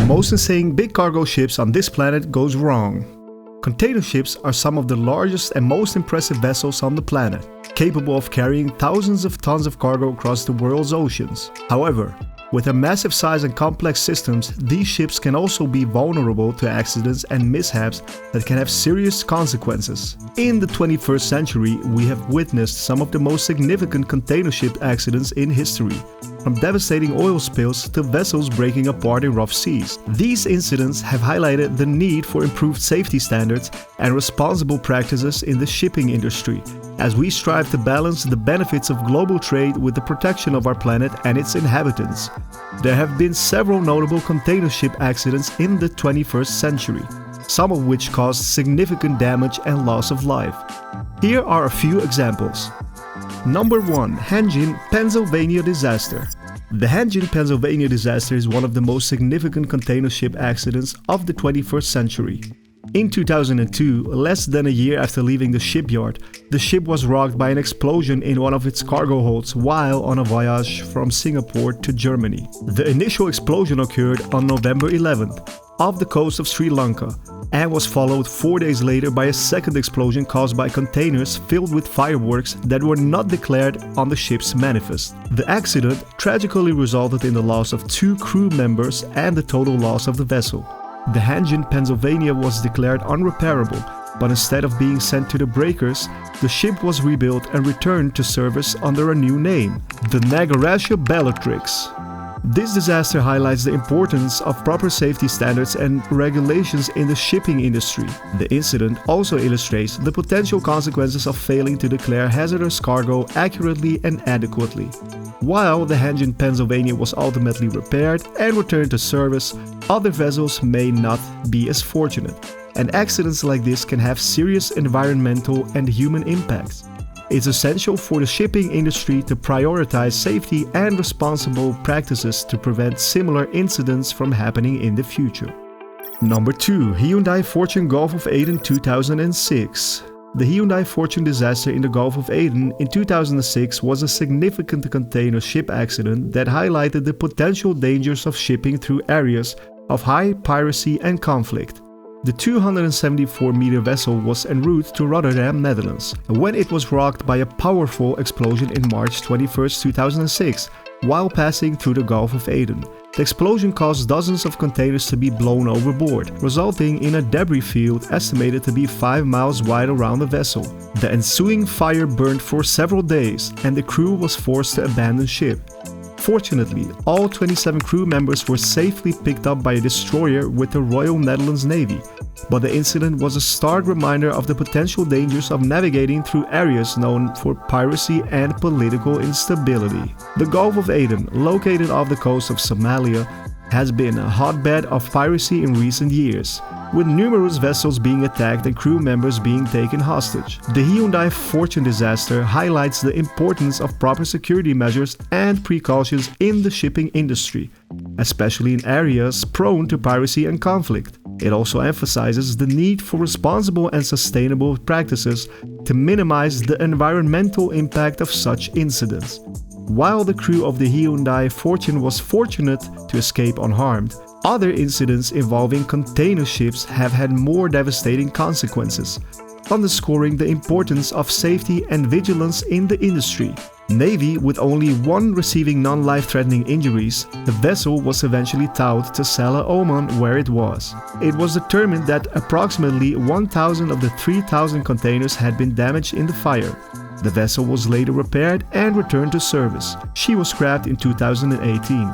The most insane big cargo ships on this planet goes wrong. Container ships are some of the largest and most impressive vessels on the planet, capable of carrying thousands of tons of cargo across the world's oceans. However, with their massive size and complex systems, these ships can also be vulnerable to accidents and mishaps that can have serious consequences. In the 21st century, we have witnessed some of the most significant container ship accidents in history, from devastating oil spills to vessels breaking apart in rough seas. These incidents have highlighted the need for improved safety standards and responsible practices in the shipping industry, as we strive to balance the benefits of global trade with the protection of our planet and its inhabitants. There have been several notable container ship accidents in the 21st century, some of which caused significant damage and loss of life. Here are a few examples. Number 1. Hanjin, Pennsylvania disaster. The Hanjin, Pennsylvania disaster is one of the most significant container ship accidents of the 21st century. In 2002, less than a year after leaving the shipyard, the ship was rocked by an explosion in one of its cargo holds while on a voyage from Singapore to Germany. The initial explosion occurred on November 11th, off the coast of Sri Lanka, and was followed 4 days later by a second explosion caused by containers filled with fireworks that were not declared on the ship's manifest. The accident tragically resulted in the loss of 2 crew members and the total loss of the vessel. The Hanjin, Pennsylvania was declared unrepairable, but instead of being sent to the breakers, the ship was rebuilt and returned to service under a new name, the Nagarasha Bellatrix. This disaster highlights the importance of proper safety standards and regulations in the shipping industry. The incident also illustrates the potential consequences of failing to declare hazardous cargo accurately and adequately. While the Hanjin, Pennsylvania was ultimately repaired and returned to service, other vessels may not be as fortunate, and accidents like this can have serious environmental and human impacts. It's essential for the shipping industry to prioritize safety and responsible practices to prevent similar incidents from happening in the future. Number 2. Hyundai Fortune Gulf of Aden 2006. The Hyundai Fortune disaster in the Gulf of Aden in 2006 was a significant container ship accident that highlighted the potential dangers of shipping through areas of high piracy and conflict. The 274-meter vessel was en route to Rotterdam, Netherlands, when it was rocked by a powerful explosion in March 21, 2006, while passing through the Gulf of Aden. The explosion caused dozens of containers to be blown overboard, resulting in a debris field estimated to be 5 miles wide around the vessel. The ensuing fire burned for several days, and the crew was forced to abandon ship. Fortunately, all 27 crew members were safely picked up by a destroyer with the Royal Netherlands Navy, but the incident was a stark reminder of the potential dangers of navigating through areas known for piracy and political instability. The Gulf of Aden, located off the coast of Somalia, has been a hotbed of piracy in recent years, with numerous vessels being attacked and crew members being taken hostage. The Hyundai Fortune disaster highlights the importance of proper security measures and precautions in the shipping industry, especially in areas prone to piracy and conflict. It also emphasizes the need for responsible and sustainable practices to minimize the environmental impact of such incidents. While the crew of the Hyundai Fortune was fortunate to escape unharmed, other incidents involving container ships have had more devastating consequences, underscoring the importance of safety and vigilance in the industry. Navy, with only one receiving non-life-threatening injuries, the vessel was eventually towed to Salah, Oman, where it was. It was determined that approximately 1,000 of the 3,000 containers had been damaged in the fire. The vessel was later repaired and returned to service. She was scrapped in 2018.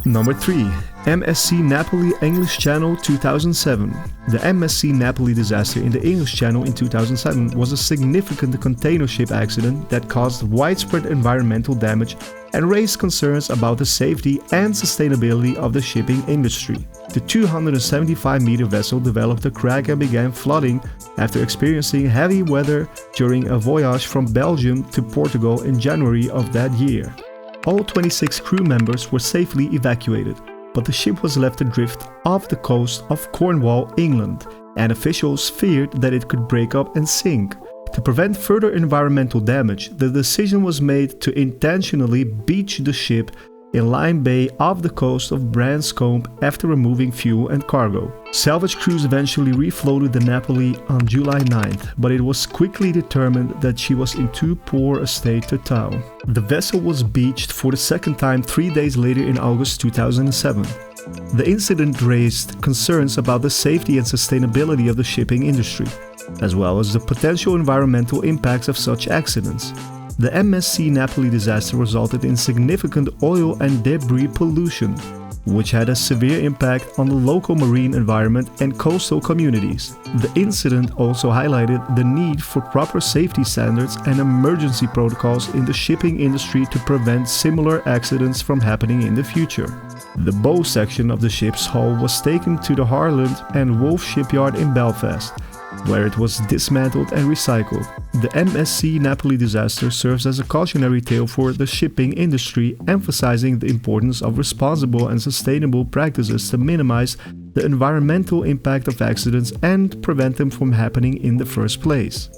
Number 3. MSC Napoli English Channel 2007. The MSC Napoli disaster in the English Channel in 2007 was a significant container ship accident that caused widespread environmental damage and raised concerns about the safety and sustainability of the shipping industry. The 275-meter vessel developed a crack and began flooding after experiencing heavy weather during a voyage from Belgium to Portugal in January of that year. All 26 crew members were safely evacuated, but the ship was left adrift off the coast of Cornwall, England, and officials feared that it could break up and sink. To prevent further environmental damage, the decision was made to intentionally beach the ship in Lyme Bay off the coast of Branscombe after removing fuel and cargo. Salvage crews eventually refloated the Napoli on July 9th, but it was quickly determined that she was in too poor a state to tow. The vessel was beached for the second time 3 days later in August 2007. The incident raised concerns about the safety and sustainability of the shipping industry, as well as the potential environmental impacts of such accidents. The MSC Napoli disaster resulted in significant oil and debris pollution, which had a severe impact on the local marine environment and coastal communities. The incident also highlighted the need for proper safety standards and emergency protocols in the shipping industry to prevent similar accidents from happening in the future. The bow section of the ship's hull was taken to the Harland and Wolff shipyard in Belfast, where it was dismantled and recycled. The MSC Napoli disaster serves as a cautionary tale for the shipping industry, emphasizing the importance of responsible and sustainable practices to minimize the environmental impact of accidents and prevent them from happening in the first place.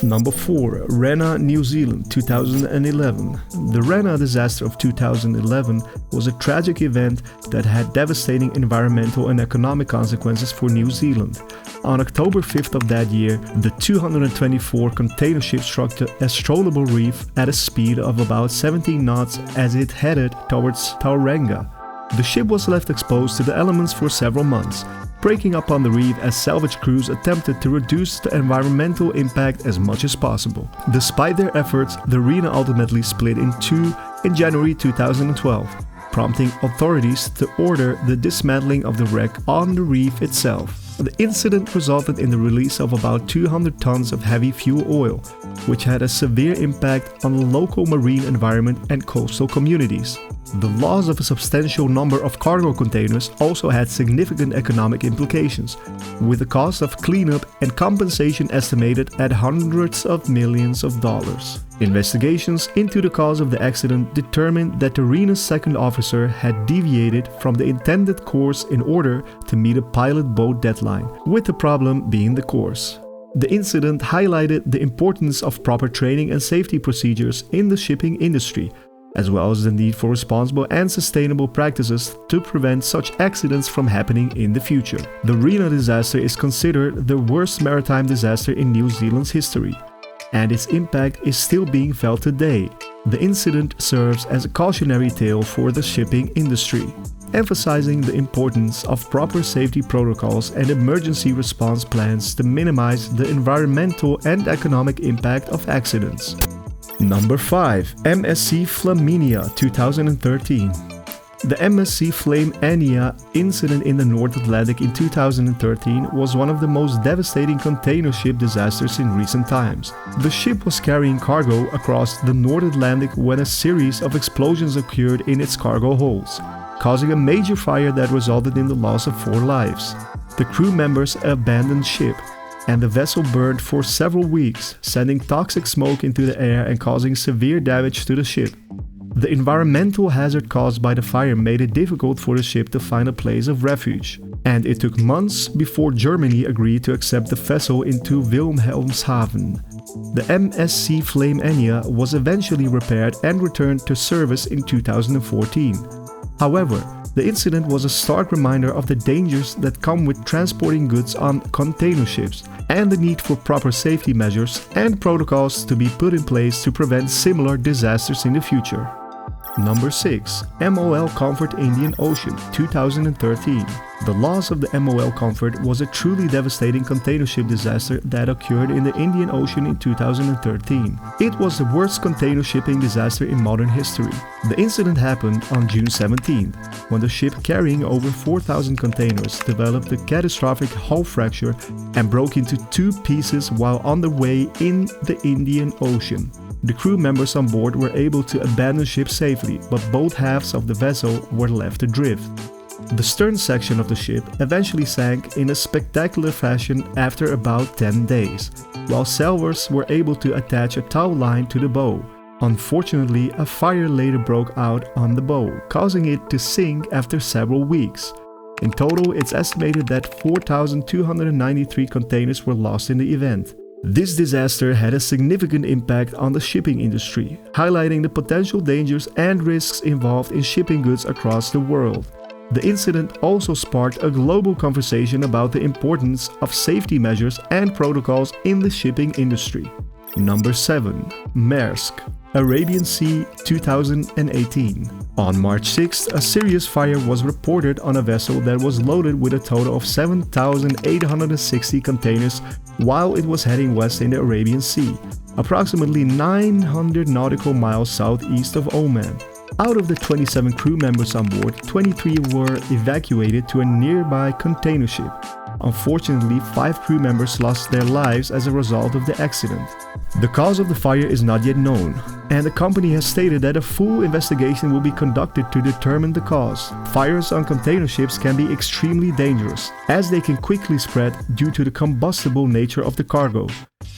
Number 4. Rena, New Zealand, 2011. The Rena disaster of 2011 was a tragic event that had devastating environmental and economic consequences for New Zealand. On October 5th of that year, the 224 container ship struck the Astrolabe Reef at a speed of about 17 knots as it headed towards Tauranga. The ship was left exposed to the elements for several months, breaking up on the reef as salvage crews attempted to reduce the environmental impact as much as possible. Despite their efforts, the Rena ultimately split in two in January 2012, prompting authorities to order the dismantling of the wreck on the reef itself. The incident resulted in the release of about 200 tons of heavy fuel oil, which had a severe impact on the local marine environment and coastal communities. The loss of a substantial number of cargo containers also had significant economic implications, with the cost of cleanup and compensation estimated at hundreds of millions of dollars. Investigations into the cause of the accident determined that the Rena's second officer had deviated from the intended course in order to meet a pilot boat deadline, with the problem being the course. The incident highlighted the importance of proper training and safety procedures in the shipping industry, as well as the need for responsible and sustainable practices to prevent such accidents from happening in the future. The Rena disaster is considered the worst maritime disaster in New Zealand's history, and its impact is still being felt today. The incident serves as a cautionary tale for the shipping industry, emphasizing the importance of proper safety protocols and emergency response plans to minimize the environmental and economic impact of accidents. Number 5. MSC Flaminia, 2013. The MSC Flaminia incident in the North Atlantic in 2013 was one of the most devastating container ship disasters in recent times. The ship was carrying cargo across the North Atlantic when a series of explosions occurred in its cargo holds, causing a major fire that resulted in the loss of 4 lives. The crew members abandoned ship, and the vessel burned for several weeks, sending toxic smoke into the air and causing severe damage to the ship. The environmental hazard caused by the fire made it difficult for the ship to find a place of refuge, and it took months before Germany agreed to accept the vessel into Wilhelmshaven. The MSC Flaminia was eventually repaired and returned to service in 2014. However, the incident was a stark reminder of the dangers that come with transporting goods on container ships, and the need for proper safety measures and protocols to be put in place to prevent similar disasters in the future. Number 6. MOL Comfort Indian Ocean, 2013. The loss of the MOL Comfort was a truly devastating container ship disaster that occurred in the Indian Ocean in 2013. It was the worst container shipping disaster in modern history. The incident happened on June 17th, when the ship carrying over 4,000 containers developed a catastrophic hull fracture and broke into 2 pieces while on the way in the Indian Ocean. The crew members on board were able to abandon ship safely, but both halves of the vessel were left adrift. The stern section of the ship eventually sank in a spectacular fashion after about 10 days, while sailors were able to attach a tow line to the bow. Unfortunately, a fire later broke out on the bow, causing it to sink after several weeks. In total, it's estimated that 4,293 containers were lost in the event. This disaster had a significant impact on the shipping industry, highlighting the potential dangers and risks involved in shipping goods across the world. The incident also sparked a global conversation about the importance of safety measures and protocols in the shipping industry. Number 7. Maersk, Arabian Sea, 2018. On March 6th, a serious fire was reported on a vessel that was loaded with a total of 7,860 containers while it was heading west in the Arabian Sea, approximately 900 nautical miles southeast of Oman. Out of the 27 crew members on board, 23 were evacuated to a nearby container ship. Unfortunately, 5 crew members lost their lives as a result of the accident. The cause of the fire is not yet known, and the company has stated that a full investigation will be conducted to determine the cause. Fires on container ships can be extremely dangerous, as they can quickly spread due to the combustible nature of the cargo.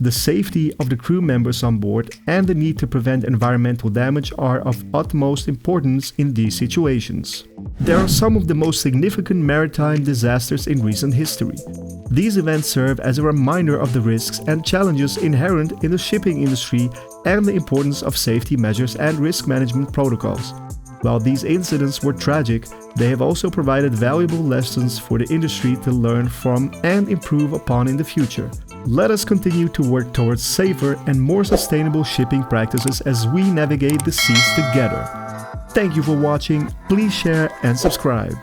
The safety of the crew members on board and the need to prevent environmental damage are of utmost importance in these situations. There are some of the most significant maritime disasters in recent history. These events serve as a reminder of the risks and challenges inherent in the shipping industry and the importance of safety measures and risk management protocols. While these incidents were tragic, they have also provided valuable lessons for the industry to learn from and improve upon in the future. Let us continue to work towards safer and more sustainable shipping practices as we navigate the seas together. Thank you for watching. Please share and subscribe.